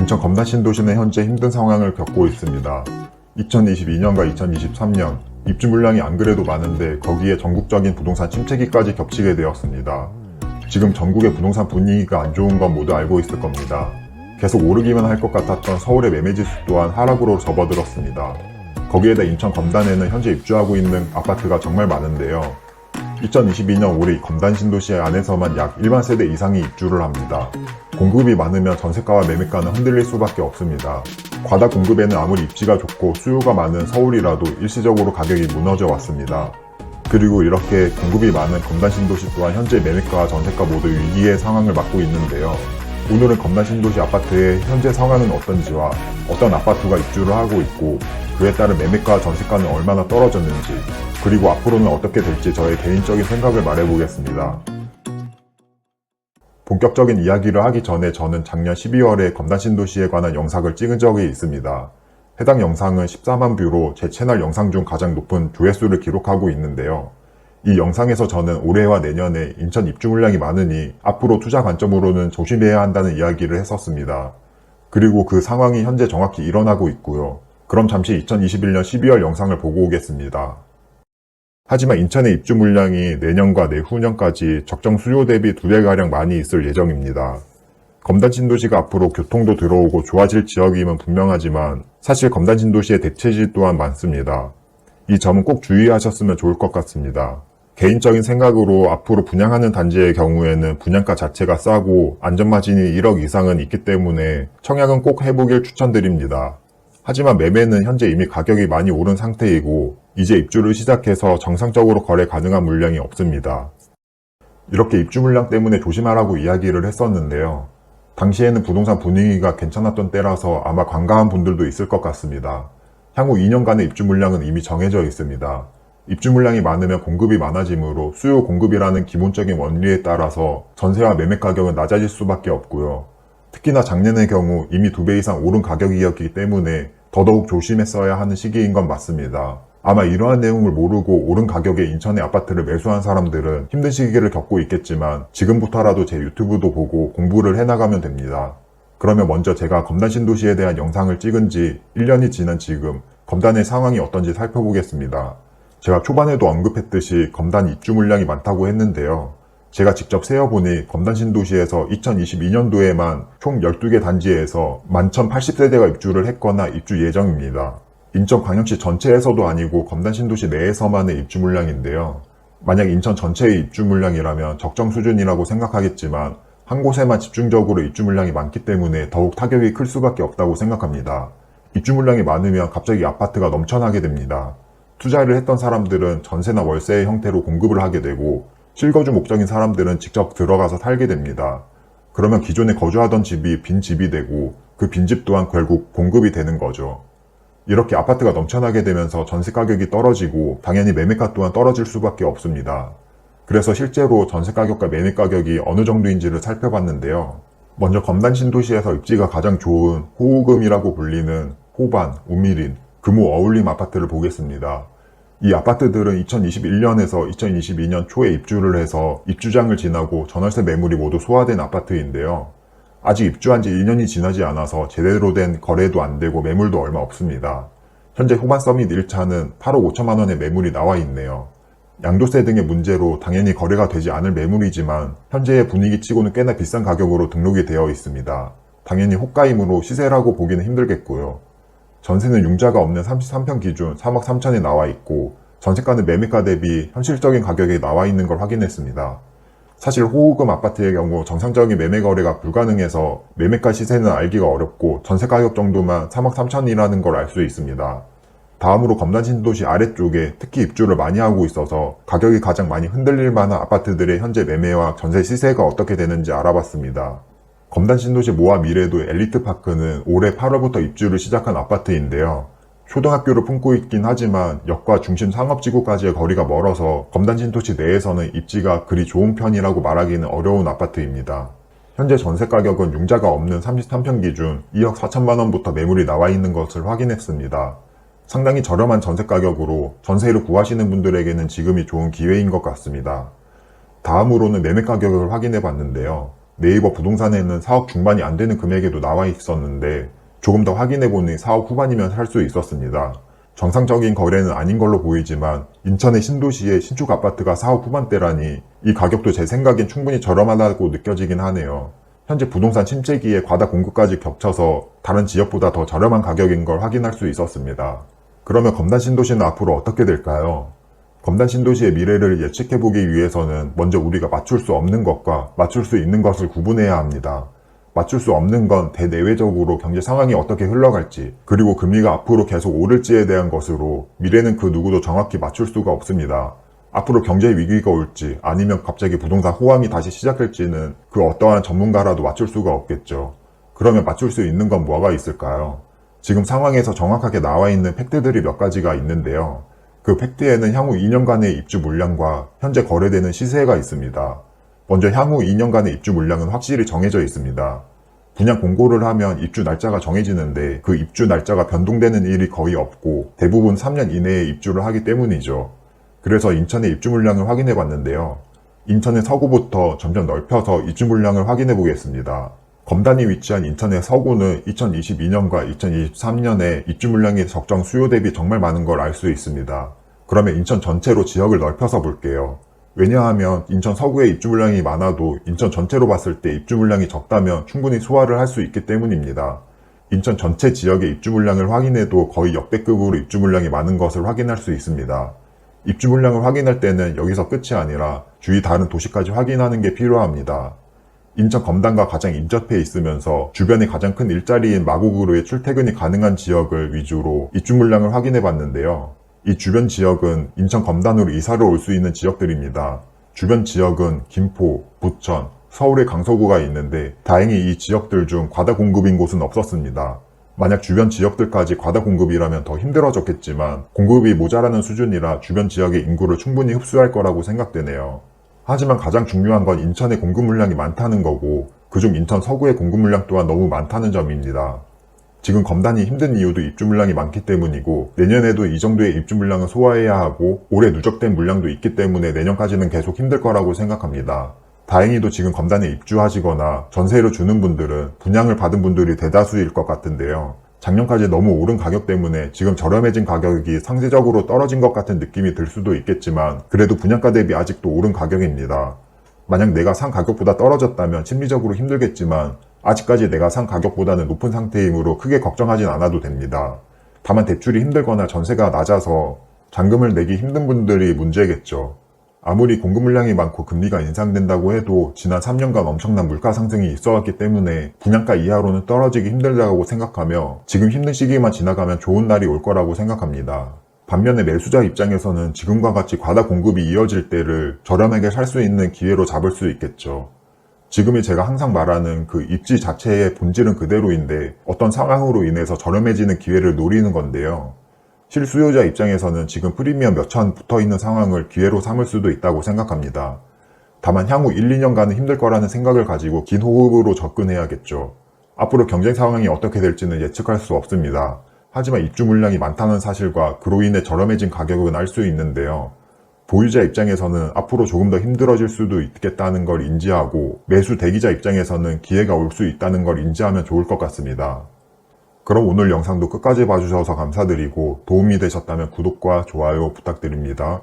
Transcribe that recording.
인천 검단 신도시는 현재 힘든 상황을 겪고 있습니다. 2022년과 2023년 입주 물량이 안 그래도 많은데 거기에 전국적인 부동산 침체기까지 겹치게 되었습니다. 지금 전국의 부동산 분위기가 안 좋은 건 모두 알고 있을 겁니다. 계속 오르기만 할 것 같았던 서울의 매매지수 또한 하락으로 접어들었습니다. 거기에다 인천 검단에는 현재 입주하고 있는 아파트가 정말 많은데요. 2022년 올해 검단 신도시 안에서만 약 1만 세대 이상이 입주를 합니다. 공급이 많으면 전세가와 매매가는 흔들릴 수밖에 없습니다. 과다 공급에는 아무리 입지가 좋고 수요가 많은 서울이라도 일시적으로 가격이 무너져 왔습니다. 그리고 이렇게 공급이 많은 검단 신도시 또한 현재 매매가와 전세가 모두 위기의 상황을 맞고 있는데요. 오늘은 검단 신도시 아파트의 현재 상황은 어떤지와 어떤 아파트가 입주를 하고 있고 그에 따른 매매가와 전세가는 얼마나 떨어졌는지 그리고 앞으로는 어떻게 될지 저의 개인적인 생각을 말해보겠습니다. 본격적인 이야기를 하기 전에 저는 작년 12월에 검단 신도시에 관한 영상을 찍은 적이 있습니다. 해당 영상은 14만 뷰로 제 채널 영상 중 가장 높은 조회수를 기록하고 있는데요. 이 영상에서 저는 올해와 내년에 인천 입주 물량이 많으니 앞으로 투자 관점으로는 조심해야 한다는 이야기를 했었습니다. 그리고 그 상황이 현재 정확히 일어나고 있고요. 그럼 잠시 2021년 12월 영상을 보고 오겠습니다. 하지만 인천의 입주 물량이 내년과 내후년까지 적정 수요 대비 2배가량 많이 있을 예정입니다. 검단 신도시가 앞으로 교통도 들어오고 좋아질 지역임은 분명하지만 사실 검단 신도시의 대체지 또한 많습니다. 이 점은 꼭 주의하셨으면 좋을 것 같습니다. 개인적인 생각으로 앞으로 분양하는 단지의 경우에는 분양가 자체가 싸고 안전마진이 1억 이상은 있기 때문에 청약은 꼭 해보길 추천드립니다. 하지만 매매는 현재 이미 가격이 많이 오른 상태이고 이제 입주를 시작해서 정상적으로 거래 가능한 물량이 없습니다. 이렇게 입주 물량 때문에 조심하라고 이야기를 했었는데요. 당시에는 부동산 분위기가 괜찮았던 때라서 아마 관가한 분들도 있을 것 같습니다. 향후 2년간의 입주 물량은 이미 정해져 있습니다. 입주 물량이 많으면 공급이 많아지므로 수요 공급이라는 기본적인 원리에 따라서 전세와 매매 가격은 낮아질 수밖에 없고요. 특히나 작년의 경우 이미 2배 이상 오른 가격이었기 때문에 더더욱 조심했어야 하는 시기인 건 맞습니다. 아마 이러한 내용을 모르고 오른 가격에 인천의 아파트를 매수한 사람들은 힘든 시기를 겪고 있겠지만 지금부터라도 제 유튜브도 보고 공부를 해나가면 됩니다. 그러면 먼저 제가 검단 신도시에 대한 영상을 찍은 지 1년이 지난 지금 검단의 상황이 어떤지 살펴보겠습니다. 제가 초반에도 언급했듯이 검단 입주 물량이 많다고 했는데요. 제가 직접 세어보니 검단 신도시에서 2022년도에만 총 12개 단지에서 11,080세대가 입주를 했거나 입주 예정입니다. 인천광역시 전체에서도 아니고 검단 신도시 내에서만의 입주 물량인데요. 만약 인천 전체의 입주 물량이라면 적정 수준이라고 생각하겠지만 한 곳에만 집중적으로 입주 물량이 많기 때문에 더욱 타격이 클 수밖에 없다고 생각합니다. 입주 물량이 많으면 갑자기 아파트가 넘쳐나게 됩니다. 투자를 했던 사람들은 전세나 월세의 형태로 공급을 하게 되고 실거주 목적인 사람들은 직접 들어가서 살게 됩니다. 그러면 기존에 거주하던 집이 빈 집이 되고 그 빈집 또한 결국 공급이 되는 거죠. 이렇게 아파트가 넘쳐나게 되면서 전세 가격이 떨어지고 당연히 매매가 또한 떨어질 수밖에 없습니다. 그래서 실제로 전세 가격과 매매 가격이 어느 정도인지를 살펴봤는데요. 먼저 검단 신도시에서 입지가 가장 좋은 호우금이라고 불리는 호반, 우미린, 금호 어울림 아파트를 보겠습니다. 이 아파트들은 2021년에서 2022년 초에 입주를 해서 입주장을 지나고 전월세 매물이 모두 소화된 아파트인데요. 아직 입주한 지 2년이 지나지 않아서 제대로 된 거래도 안 되고 매물도 얼마 없습니다. 현재 호반 서밋 1차는 8억 5천만 원의 매물이 나와 있네요. 양도세 등의 문제로 당연히 거래가 되지 않을 매물이지만 현재의 분위기치고는 꽤나 비싼 가격으로 등록이 되어 있습니다. 당연히 호가이므로 시세라고 보기는 힘들겠고요. 전세는 융자가 없는 33평 기준 3억 3천에 나와 있고 전세가는 매매가 대비 현실적인 가격에 나와 있는 걸 확인했습니다. 사실 호우금 아파트의 경우 정상적인 매매 거래가 불가능해서 매매가 시세는 알기가 어렵고 전세 가격 정도만 3억 3천이라는 걸 알 수 있습니다. 다음으로 검단 신도시 아래쪽에 특히 입주를 많이 하고 있어서 가격이 가장 많이 흔들릴 만한 아파트들의 현재 매매와 전세 시세가 어떻게 되는지 알아봤습니다. 검단 신도시 모아 미래도 엘리트파크는 올해 8월부터 입주를 시작한 아파트인데요. 초등학교를 품고 있긴 하지만 역과 중심 상업지구까지의 거리가 멀어서 검단 신도시 내에서는 입지가 그리 좋은 편이라고 말하기는 어려운 아파트입니다. 현재 전세 가격은 융자가 없는 33평 기준 2억 4천만 원부터 매물이 나와 있는 것을 확인했습니다. 상당히 저렴한 전세 가격으로 전세를 구하시는 분들에게는 지금이 좋은 기회인 것 같습니다. 다음으로는 매매 가격을 확인해 봤는데요. 네이버 부동산에는 4억 중반이 안 되는 금액에도 나와 있었는데 조금 더 확인해보니 4억 후반이면 살 수 있었습니다. 정상적인 거래는 아닌 걸로 보이지만 인천의 신도시의 신축 아파트가 4억 후반대라니 이 가격도 제 생각엔 충분히 저렴하다고 느껴지긴 하네요. 현재 부동산 침체기에 과다 공급까지 겹쳐서 다른 지역보다 더 저렴한 가격인 걸 확인할 수 있었습니다. 그러면 검단 신도시는 앞으로 어떻게 될까요? 검단 신도시의 미래를 예측해보기 위해서는 먼저 우리가 맞출 수 없는 것과 맞출 수 있는 것을 구분해야 합니다. 맞출 수 없는 건 대내외적으로 경제 상황이 어떻게 흘러갈지, 그리고 금리가 앞으로 계속 오를지에 대한 것으로 미래는 그 누구도 정확히 맞출 수가 없습니다. 앞으로 경제 위기가 올지 아니면 갑자기 부동산 호황이 다시 시작될지는 그 어떠한 전문가라도 맞출 수가 없겠죠. 그러면 맞출 수 있는 건 뭐가 있을까요? 지금 상황에서 정확하게 나와 있는 팩트들이 몇 가지가 있는데요. 그 팩트에는 향후 2년간의 입주 물량과 현재 거래되는 시세가 있습니다. 먼저 향후 2년간의 입주 물량은 확실히 정해져 있습니다. 분양 공고를 하면 입주 날짜가 정해지는데 그 입주 날짜가 변동되는 일이 거의 없고 대부분 3년 이내에 입주를 하기 때문이죠. 그래서 인천의 입주 물량을 확인해 봤는데요. 인천의 서구부터 점점 넓혀서 입주 물량을 확인해 보겠습니다. 검단이 위치한 인천의 서구는 2022년과 2023년에 입주 물량이 적정 수요 대비 정말 많은 걸 알 수 있습니다. 그러면 인천 전체로 지역을 넓혀서 볼게요. 왜냐하면 인천 서구에 입주 물량이 많아도 인천 전체로 봤을 때 입주 물량이 적다면 충분히 소화를 할 수 있기 때문입니다. 인천 전체 지역의 입주 물량을 확인해도 거의 역대급으로 입주 물량이 많은 것을 확인할 수 있습니다. 입주 물량을 확인할 때는 여기서 끝이 아니라 주위 다른 도시까지 확인하는 게 필요합니다. 인천 검단과 가장 인접해 있으면서 주변에 가장 큰 일자리인 마곡으로의 출퇴근이 가능한 지역을 위주로 입주 물량을 확인해 봤는데요. 이 주변 지역은 인천 검단으로 이사를 올 수 있는 지역들입니다. 주변 지역은 김포, 부천, 서울의 강서구가 있는데 다행히 이 지역들 중 과다 공급인 곳은 없었습니다. 만약 주변 지역들까지 과다 공급이라면 더 힘들어졌겠지만 공급이 모자라는 수준이라 주변 지역의 인구를 충분히 흡수할 거라고 생각되네요. 하지만 가장 중요한 건 인천의 공급 물량이 많다는 거고 그중 인천 서구의 공급 물량 또한 너무 많다는 점입니다. 지금 검단이 힘든 이유도 입주 물량이 많기 때문이고 내년에도 이 정도의 입주 물량을 소화해야 하고 올해 누적된 물량도 있기 때문에 내년까지는 계속 힘들 거라고 생각합니다. 다행히도 지금 검단에 입주하시거나 전세로 주는 분들은 분양을 받은 분들이 대다수일 것 같은데요. 작년까지 너무 오른 가격 때문에 지금 저렴해진 가격이 상대적으로 떨어진 것 같은 느낌이 들 수도 있겠지만 그래도 분양가 대비 아직도 오른 가격입니다. 만약 내가 산 가격보다 떨어졌다면 심리적으로 힘들겠지만 아직까지 내가 산 가격보다는 높은 상태이므로 크게 걱정하진 않아도 됩니다. 다만 대출이 힘들거나 전세가 낮아서 잔금을 내기 힘든 분들이 문제겠죠. 아무리 공급 물량이 많고 금리가 인상된다고 해도 지난 3년간 엄청난 물가 상승이 있어왔기 때문에 분양가 이하로는 떨어지기 힘들다고 생각하며 지금 힘든 시기만 지나가면 좋은 날이 올 거라고 생각합니다. 반면에 매수자 입장에서는 지금과 같이 과다 공급이 이어질 때를 저렴하게 살 수 있는 기회로 잡을 수 있겠죠. 지금이 제가 항상 말하는 그 입지 자체의 본질은 그대로인데 어떤 상황으로 인해서 저렴해지는 기회를 노리는 건데요. 실수요자 입장에서는 지금 프리미엄 몇천 붙어있는 상황을 기회로 삼을 수도 있다고 생각합니다. 다만 향후 1, 2년간은 힘들 거라는 생각을 가지고 긴 호흡으로 접근해야겠죠. 앞으로 경쟁 상황이 어떻게 될지는 예측할 수 없습니다. 하지만 입주 물량이 많다는 사실과 그로 인해 저렴해진 가격은 알 수 있는데요. 보유자 입장에서는 앞으로 조금 더 힘들어질 수도 있겠다는 걸 인지하고 매수 대기자 입장에서는 기회가 올 수 있다는 걸 인지하면 좋을 것 같습니다. 그럼 오늘 영상도 끝까지 봐주셔서 감사드리고 도움이 되셨다면 구독과 좋아요 부탁드립니다.